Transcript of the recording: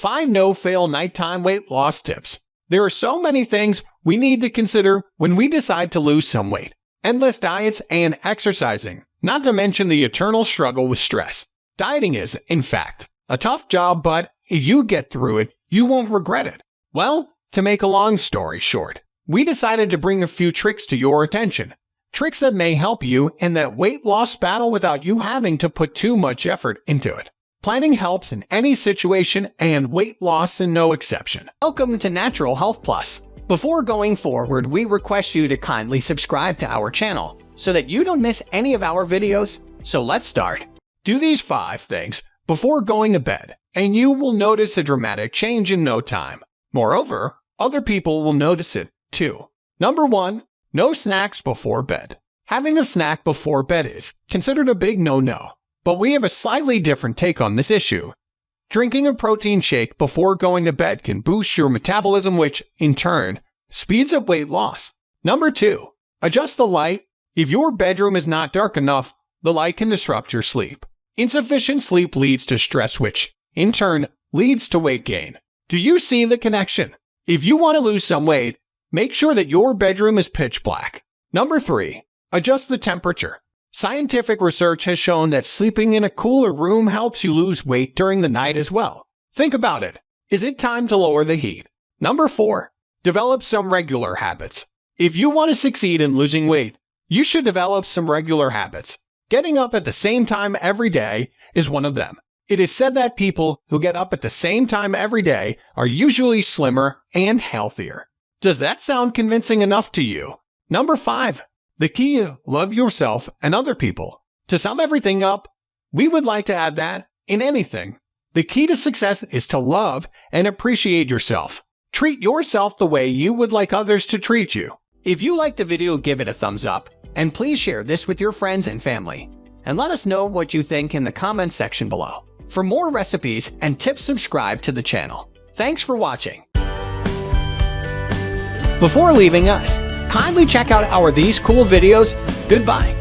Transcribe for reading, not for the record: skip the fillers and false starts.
5 no-fail nighttime weight loss tips. There are so many things we need to consider when we decide to lose some weight. Endless diets and exercising, not to mention the eternal struggle with stress. Dieting is, in fact, a tough job, but if you get through it, you won't regret it. Well, to make a long story short, we decided to bring a few tricks to your attention. Tricks that may help you in that weight loss battle without you having to put too much effort into it. Planning helps in any situation, and weight loss is no exception. Welcome to Natural Health Plus. Before going forward, we request you to kindly subscribe to our channel so that you don't miss any of our videos. So let's start. Do these 5 things before going to bed, and you will notice a dramatic change in no time. Moreover, other people will notice it too. Number 1. No snacks before bed. Having a snack before bed is considered a big no-no, but we have a slightly different take on this issue. Drinking a protein shake before going to bed can boost your metabolism, which, in turn, speeds up weight loss. Number 2. Adjust the light. If your bedroom is not dark enough, the light can disrupt your sleep. Insufficient sleep leads to stress, which, in turn, leads to weight gain. Do you see the connection? If you want to lose some weight, make sure that your bedroom is pitch black. Number 3. Adjust the temperature. Scientific research has shown that sleeping in a cooler room helps you lose weight during the night as well. Think about it. Is it time to lower the heat? Number 4. Develop some regular habits. If you want to succeed in losing weight, you should develop some regular habits. Getting up at the same time every day is one of them. It is said that people who get up at the same time every day are usually slimmer and healthier. Does that sound convincing enough to you? Number 5. The key: love yourself and other people. To sum everything up, we would like to add that, in anything, the key to success is to love and appreciate yourself. Treat yourself the way you would like others to treat you. If you liked the video, give it a thumbs up, and please share this with your friends and family. And let us know what you think in the comments section below. For more recipes and tips, subscribe to the channel. Thanks for watching. Before leaving us, kindly check out our these cool videos. Goodbye.